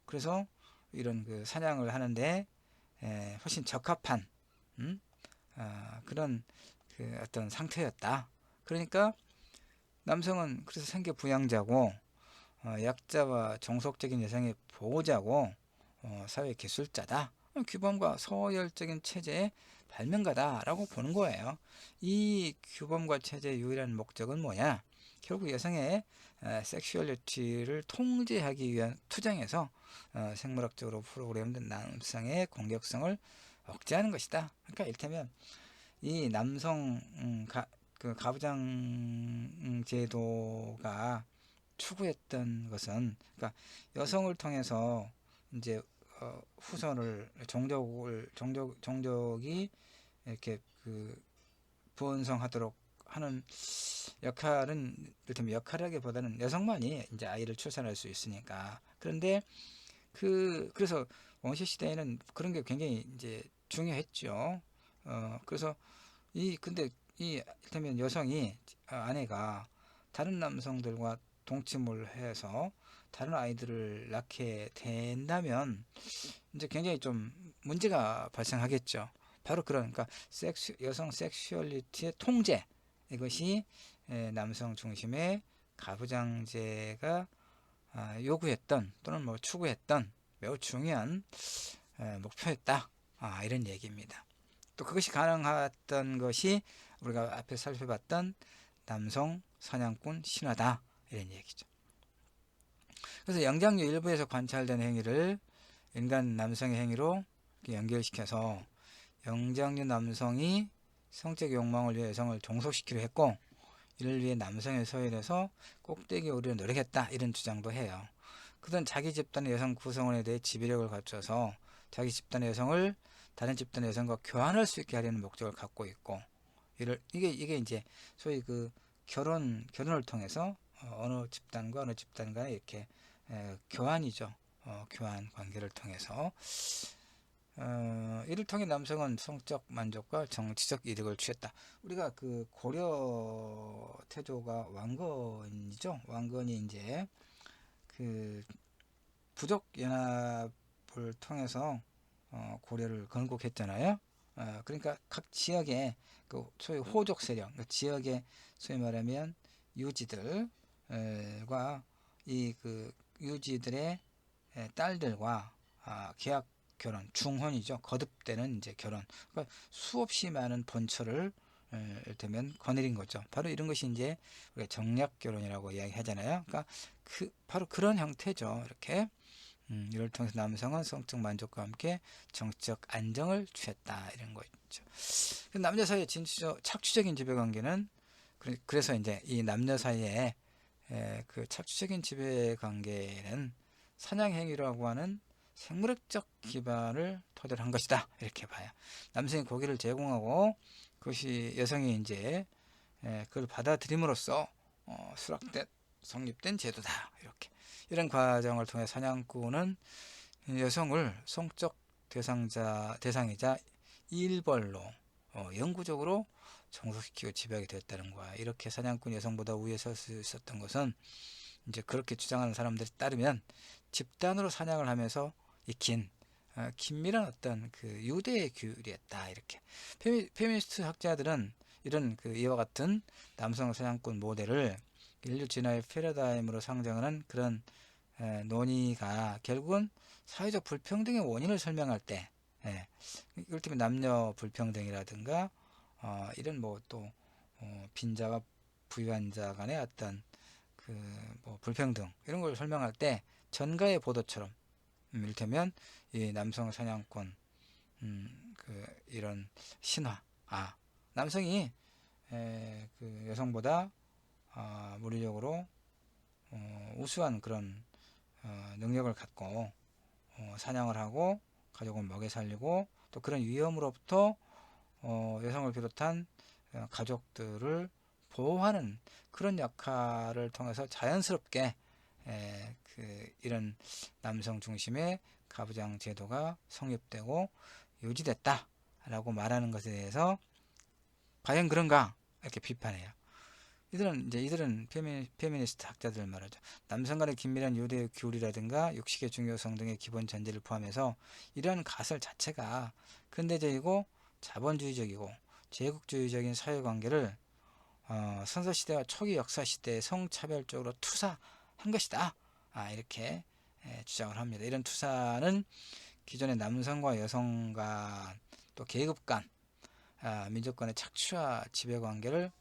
그래서 이런 그 사냥을 하는데 훨씬 적합한 그런 그 어떤 상태였다. 그러니까 남성은 그래서 생계 부양자고, 약자와 종속적인 여성의 보호자고, 사회 기술자다. 규범과 서열적인 체제의 발명가다라고 보는 거예요. 이 규범과 체제의 유일한 목적은 뭐냐? 결국 여성의 섹슈얼리티를 통제하기 위한 투쟁에서 생물학적으로 프로그램된 남성의 공격성을 억제하는 것이다. 그러니까 이를테면 이 남성 그 가부장 제도가 추구했던 것은, 그러니까 여성을 통해서 이제 후손을 종족이 이렇게 그 번성하도록 하는 역할은, 이를테면 역할이라기보다는 여성만이 이제 아이를 출산할 수 있으니까. 그런데 그래서 원시 시대에는 그런 게 굉장히 이제 중요했죠. 그래서 근데 이를테면 여성이, 아내가 다른 남성들과 동침을 해서 다른 아이들을 낳게 된다면 이제 굉장히 좀 문제가 발생하겠죠. 바로 그런, 그러니까 여성 섹슈얼리티의 통제, 이것이 남성 중심의 가부장제가 요구했던 또는 뭐 추구했던 매우 중요한 목표였다, 이런 얘기입니다. 또 그것이 가능했던 것이 우리가 앞에 살펴봤던 남성 사냥꾼 신화다, 이런 얘기죠. 그래서 영장류 일부에서 관찰된 행위를 인간 남성의 행위로 연결시켜서 영장류 남성이 성적 욕망을 위해 여성을 종속시키려 했고, 이를 위해 남성의 서열에서 꼭대기에 오르려 노력했다, 이런 주장도 해요. 그들은 자기 집단의 여성 구성원에 대해 지배력을 갖춰서 자기 집단의 여성을 다른 집단의 여성과 교환할 수 있게 하려는 목적을 갖고 있고, 이게 이제 소위 그 결혼을 통해서 어느 집단과 어느 집단 간에 이렇게 교환이죠. 교환 관계를 통해서 이를 통해 남성은 성적 만족과 정치적 이득을 취했다. 우리가 그 고려 태조가 왕건이죠. 왕건이 이제 그 부족 연합을 통해서 고려를 건국했잖아요. 그러니까 각 지역의 그 소위 호족 세력, 그 지역의 소위 말하면 유지들과 이 그 유지들의 딸들과 계약 결혼, 중혼이죠. 거듭되는 이제 결혼. 그러니까 수없이 많은 본처를 이를테면 거느린 거죠. 바로 이런 것이 이제 우리가 정략 결혼이라고 이야기하잖아요. 그러니까 바로 그런 형태죠. 이렇게 이를 통해서 남성은 성적 만족과 함께 정치적 안정을 취했다, 이런 거 있죠. 남녀 사이의 착취적인 지배관계는, 그래서 이제 이 남녀 사이의 그 착취적인 지배관계는 사냥행위라고 하는 생물학적 기반을 토대로 한 것이다, 이렇게 봐요. 남성이 고기를 제공하고 그것이 여성이 이제 그걸 받아들임으로써 성립된 제도다, 이렇게. 이런 과정을 통해 사냥꾼은 여성을 성적 대상이자 일벌로 영구적으로 종속시키고 지배하게 되었다는 거야. 이렇게 사냥꾼 여성보다 위에 설 수 있었던 것은, 이제 그렇게 주장하는 사람들에 따르면 집단으로 사냥을 하면서 익힌 긴밀한 어떤 그 유대의 규율이었다, 이렇게. 페미니스트 학자들은 이런 그 이와 같은 남성 사냥꾼 모델을 인류 진화의 패러다임으로 상정하는 그런 논의가 결국은 사회적 불평등의 원인을 설명할 때, 이를테면 남녀 불평등이라든가 이런 뭐 또 빈자와 부유한 자 간의 어떤 그 뭐 불평등 이런 걸 설명할 때 전가의 보도처럼, 이를테면 이 남성 사냥권, 그 이런 신화, 남성이 그 여성보다 물리적으로 우수한 그런 능력을 갖고 사냥을 하고 가족을 먹여 살리고 또 그런 위험으로부터 여성을 비롯한 가족들을 보호하는 그런 역할을 통해서 자연스럽게 이런 남성 중심의 가부장 제도가 성립되고 유지됐다라고 말하는 것에 대해서 과연 그런가 이렇게 비판해요. 이들은 페미니스트 학자들 말하죠. 남성 간의 긴밀한 요대 교류라든가 육식의 중요성 등의 기본 전제를 포함해서 이러한 가설 자체가 근대적이고 자본주의적이고 제국주의적인 사회관계를 선사시대와 초기 역사시대에 성차별적으로 투사한 것이다. 이렇게 주장을 합니다. 이런 투사는 기존의 남성과 여성 간 또 계급 간 민족 간의 착취와 지배관계를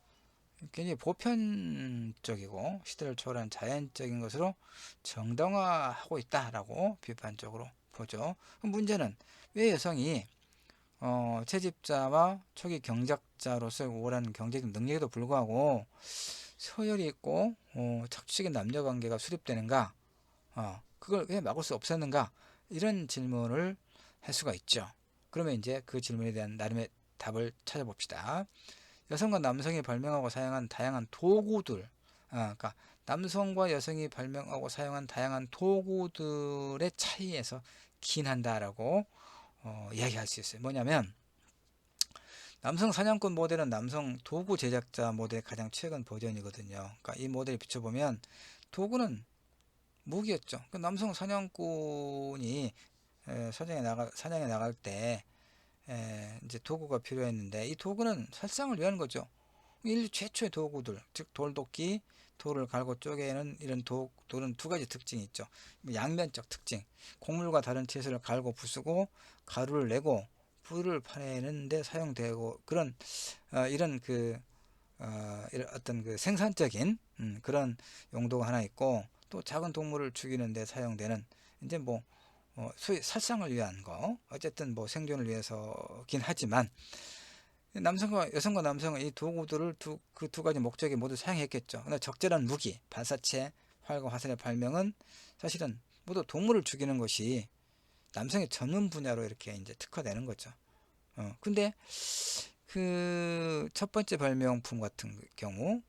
굉장히 보편적이고 시대를 초월한 자연적인 것으로 정당화하고 있다라고 비판적으로 보죠. 문제는 왜 여성이 채집자와 초기 경작자로서 우월한 경제적 능력에도 불구하고 서열이 있고 착취적인 남녀관계가 수립되는가? 그걸 왜 막을 수 없었는가? 이런 질문을 할 수가 있죠. 그러면 이제 그 질문에 대한 나름의 답을 찾아봅시다. 여성과 남성이 발명하고 사용한 다양한 도구들, 그러니까 남성과 여성이 발명하고 사용한 다양한 도구들의 차이에서 기인한다라고 이야기할 수 있어요. 뭐냐면 남성 사냥꾼 모델은 남성 도구 제작자 모델의 가장 최근 버전이거든요. 그러니까 이 모델을 비춰보면 도구는 무기였죠. 그 남성 사냥꾼이 사냥에 나갈 때 이제 도구가 필요했는데 이 도구는 살상을 위한 거죠. 인류 최초의 도구들, 즉 돌도끼, 돌을 갈고 쪼개는 이런 돌은 두 가지 특징이 있죠. 양면적 특징, 곡물과 다른 채소를 갈고 부수고 가루를 내고 불을 파내는데 사용되고 그런 이런 이런 어떤 그 생산적인 그런 용도가 하나 있고, 또 작은 동물을 죽이는데 사용되는 이제 뭐 소위 살상을 위한 거, 어쨌든 뭐 생존을 위해서긴 하지만 여성과 남성은 이 도구들을 그 두 가지 목적에 모두 사용했겠죠. 그러나 적절한 무기, 발사체, 활과 화살의 발명은 사실은 모두 동물을 죽이는 것이 남성의 전문 분야로 이렇게 이제 특화되는 거죠. 근데 그 첫 번째 발명품 같은 경우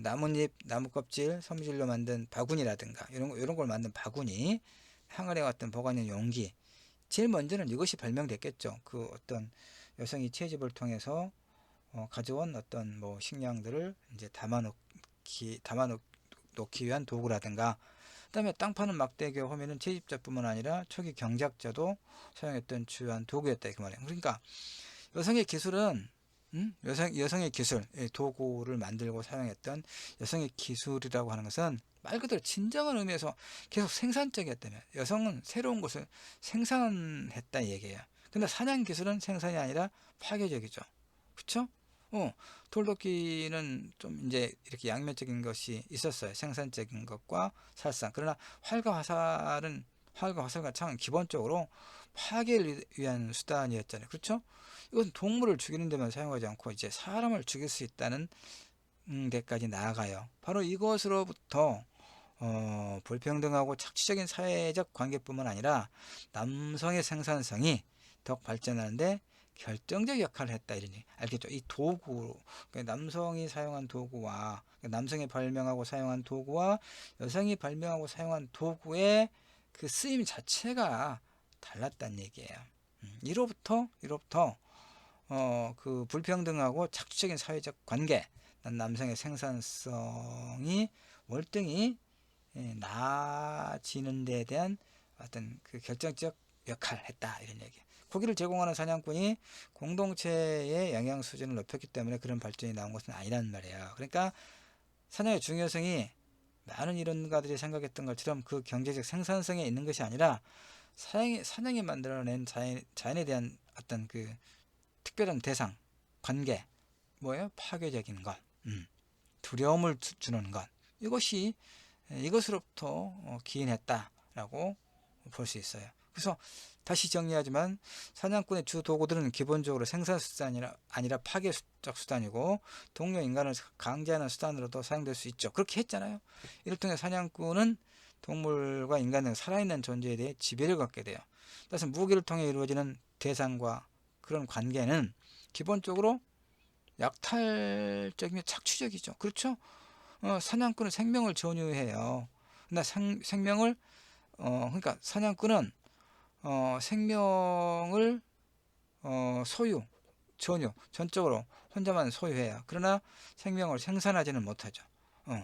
나뭇잎, 나무 껍질, 섬질로 만든 바구니라든가 이런 걸 만든 바구니, 항아리 같은 보관용 용기, 제일 먼저는 이것이 발명됐겠죠. 그 어떤 여성이 채집을 통해서 가져온 어떤 뭐 식량들을 이제 담아놓기 위한 도구라든가, 그다음에 땅 파는 막대기와 호미는 채집자뿐만 아니라 초기 경작자도 사용했던 주요한 도구였다 그 말이에요. 그러니까 여성의 기술은 여성의 기술, 도구를 만들고 사용했던 여성의 기술이라고 하는 것은 말 그대로 진정한 의미에서 계속 생산적이었다면, 여성은 새로운 것을 생산했다 이 얘기예요. 근데 사냥 기술은 생산이 아니라 파괴적이죠. 그쵸? 돌도끼는 좀 이제 이렇게 양면적인 것이 있었어요. 생산적인 것과 살상. 그러나 활과 화살과 창은 기본적으로 파괴를 위한 수단이었잖아요. 그렇죠? 이것은 동물을 죽이는 데만 사용하지 않고 이제 사람을 죽일 수 있다는 데까지 나아가요. 바로 이것으로부터 불평등하고 착취적인 사회적 관계뿐만 아니라 남성의 생산성이 더욱 발전하는데 결정적 역할을 했다 이러니 알겠죠? 이 도구, 그러니까 남성이 사용한 도구와 남성이 발명하고 사용한 도구와 여성이 발명하고 사용한 도구의 그 쓰임 자체가 달랐다는 얘기예요. 이로부터 그 불평등하고 착취적인 사회적 관계, 남성의 생산성이 월등히 나아지는 데 대한 어떤 그 결정적 역할을 했다 이런 얘기. 고기를 제공하는 사냥꾼이 공동체의 영양 수준을 높였기 때문에 그런 발전이 나온 것은 아니란 말이에요. 그러니까 사냥의 중요성이 많은 이론가들이 생각했던 것처럼 그 경제적 생산성에 있는 것이 아니라 사냥이 만들어낸 자연에 대한 어떤 그 특별한 대상, 관계, 뭐예요? 파괴적인 것, 두려움을 주는 것, 이것으로부터 기인했다라고 볼 수 있어요. 그래서 다시 정리하지만 사냥꾼의 주 도구들은 기본적으로 생산수단이 아니라 파괴적 수단이고 동료 인간을 강제하는 수단으로도 사용될 수 있죠. 그렇게 했잖아요. 이를 통해 사냥꾼은 동물과 인간 등 살아있는 존재에 대해 지배를 갖게 돼요. 따라서 무기를 통해 이루어지는 대상과 그런 관계는 기본적으로 약탈적이며 착취적이죠. 그렇죠? 사냥꾼은 생명을 전유해요. 근데 생명을 그러니까 사냥꾼은 생명을 전적으로 혼자만 소유해요. 그러나 생명을 생산하지는 못하죠.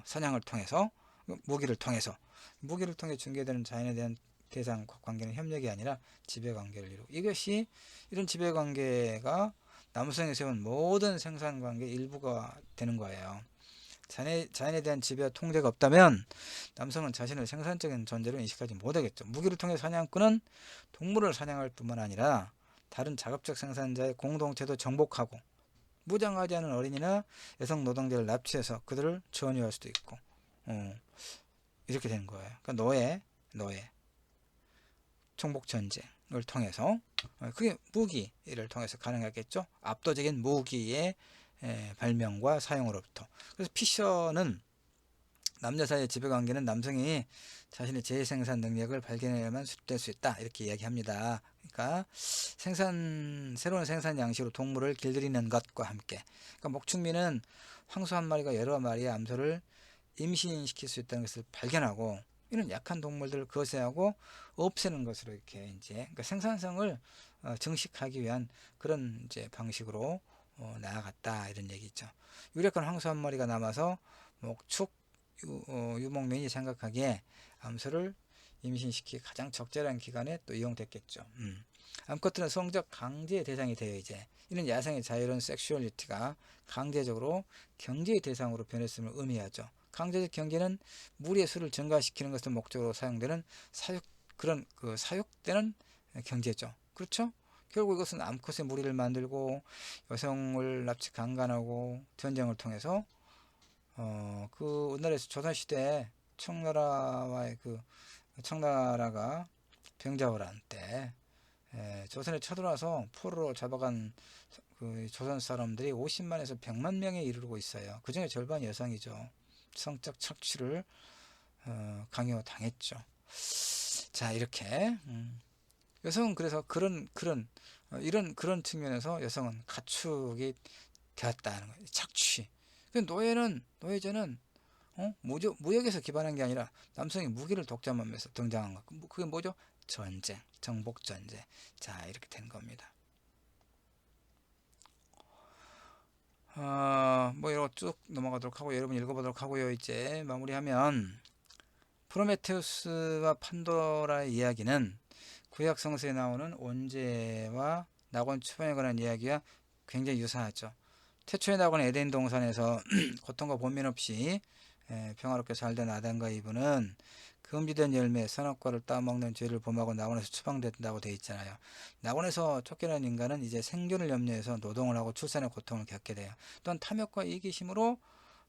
사냥을 통해서, 무기를 통해 중개되는 자연에 대한 대상 관계는 협력이 아니라 지배관계를 이루고, 이런 지배관계가 남성이 세운 모든 생산관계의 일부가 되는 거예요. 자연에 대한 지배와 통제가 없다면 남성은 자신을 생산적인 존재로 인식하지 못하겠죠. 무기를 통해 사냥꾼은 동물을 사냥할 뿐만 아니라 다른 자급적 생산자의 공동체도 정복하고, 무장하지 않은 어린이나 여성 노동자를 납치해서 그들을 전유할 수도 있고, 이렇게 되는 거예요. 그러니까 노예, 정복 전쟁을 통해서, 그게 무기를 통해서 가능하겠죠. 압도적인 무기의 발명과 사용으로부터. 그래서 피셔는 남녀 사이의 지배관계는 남성이 자신의 재생산 능력을 발견해야만 수립될 수 있다, 이렇게 이야기합니다. 그러니까 새로운 생산 양식으로 동물을 길들이는 것과 함께, 그러니까 목축민은 황소 한 마리가 여러 마리의 암소를 임신시킬 수 있다는 것을 발견하고, 이런 약한 동물들을 거세하고 없애는 것으로 이렇게 이제, 그러니까 생산성을 증식하기 위한 그런 이제 방식으로 나아갔다, 이런 얘기죠. 유력한 황소 한 마리가 남아서 유목민이 생각하기에 암소를 임신시키기 가장 적절한 기간에 또 이용됐겠죠. 암컷들은 성적 강제의 대상이 되어 이제 이런 야생의 자유로운 섹슈얼리티가 강제적으로 경제의 대상으로 변했음을 의미하죠. 강제적 경제는 무리의 수를 증가시키는 것을 목적으로 사용되는 사육되는 경제죠. 그렇죠? 결국 이것은 암컷의 무리를 만들고 여성을 납치 강간하고 전쟁을 통해서 우리나라에서 조선시대 청나라가 병자호란 때 조선에 쳐들어와서 포로로 잡아간 그 조선 사람들이 50만에서 100만 명에 이르고 있어요. 그 중에 절반이 여성이죠. 성적 착취를 강요당했죠. 자, 이렇게 여성은 그래서 그런 측면에서 여성은 가축이 되었다는 거예요. 착취. 노예제는 무역에서 기반한 게 아니라 남성이 무기를 독점하면서 등장한 것. 그게 뭐죠? 전쟁, 정복전쟁. 자, 이렇게 된 겁니다. 뭐 이거 쭉 넘어가도록 하고 여러분 읽어보도록 하고요. 이제 마무리하면, 프로메테우스와 판도라의 이야기는 구약 성서에 나오는 온죄와 낙원 추방에 관한 이야기와 굉장히 유사하죠. 태초에 낙원 에덴 동산에서 고통과 번민 없이 평화롭게 살던 아담과 이브는 금지된 열매 선악과를 따먹는 죄를 범하고 낙원에서 추방된다고 되어 있잖아요. 낙원에서 쫓겨난 인간은 이제 생존을 염려해서 노동을 하고 출산의 고통을 겪게 돼요. 또한 탐욕과 이기심으로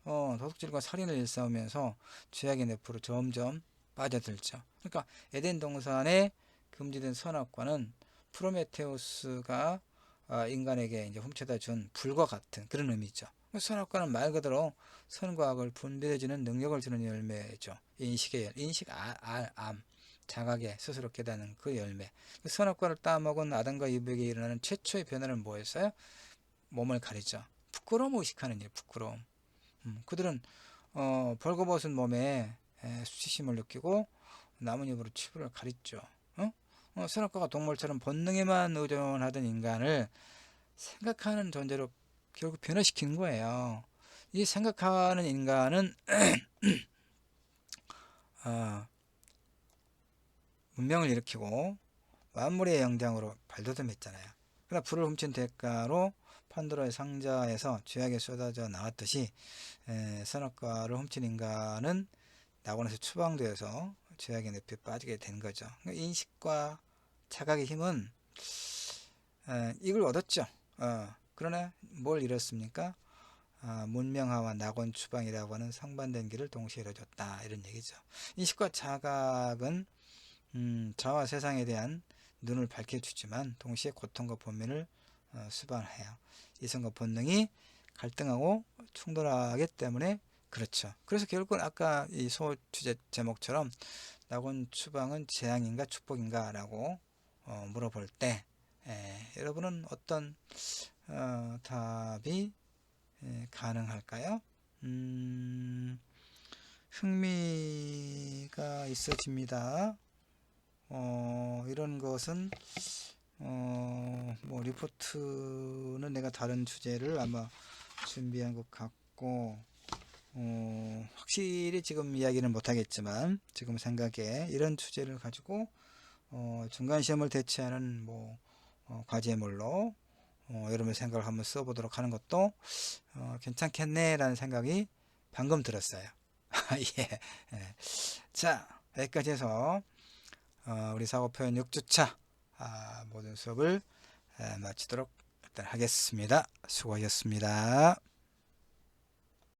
도둑질과 살인을 일삼으면서 죄악의 늪으로 점점 빠져들죠. 그러니까 에덴 동산에 금지된 선악과는 프로메테우스가 인간에게 이제 훔쳐다 준 불과 같은 그런 의미죠. 선악과는 말 그대로 선과 악을 분별해주는 능력을 주는 열매죠. 자각에 스스로 깨닫는 그 열매. 선악과를 따먹은 아담과 이브에게 일어나는 최초의 변화는 뭐였어요? 몸을 가리죠. 부끄러움 의식하는 일, 부끄러움. 그들은 벌거벗은 몸에 수치심을 느끼고 나뭇잎으로 치부를 가리죠. 선악과가 동물처럼 본능에만 의존하던 인간을 생각하는 존재로 결국 변화시킨 거예요. 이 생각하는 인간은 문명을 일으키고 만물의 영장으로 발돋움했잖아요. 그러나 불을 훔친 대가로 판도라의 상자에서 죄악이 쏟아져 나왔듯이 선악과를 훔친 인간은 낙원에서 추방되어서 죄악의 늪에 빠지게 된 거죠. 그러니까 인식과 자각의 힘은 이걸 얻었죠. 그러나 뭘 잃었습니까? 문명화와 낙원 추방이라고 하는 상반된 길을 동시에 이뤄줬다, 이런 얘기죠. 인식과 자각은 자와 세상에 대한 눈을 밝혀주지만 동시에 고통과 본면을 수반해요. 이성과 본능이 갈등하고 충돌하기 때문에 그렇죠. 그래서 결국은 아까 이 소 주제 제목처럼 낙원 추방은 재앙인가 축복인가 라고 물어볼 때 여러분은 어떤 답이 가능할까요? 흥미가 있어집니다. 이런 것은 뭐 리포트는 내가 다른 주제를 아마 준비한 것 같고 확실히 지금 이야기는 못하겠지만 지금 생각에 이런 주제를 가지고 중간 시험을 대체하는 뭐 과제물로 여러분의 생각을 한번 써보도록 하는 것도 괜찮겠네 라는 생각이 방금 들었어요. 예. 예. 자, 여기까지 해서 우리 사고표현 6주차 모든 수업을 마치도록 일단 하겠습니다. 수고하셨습니다.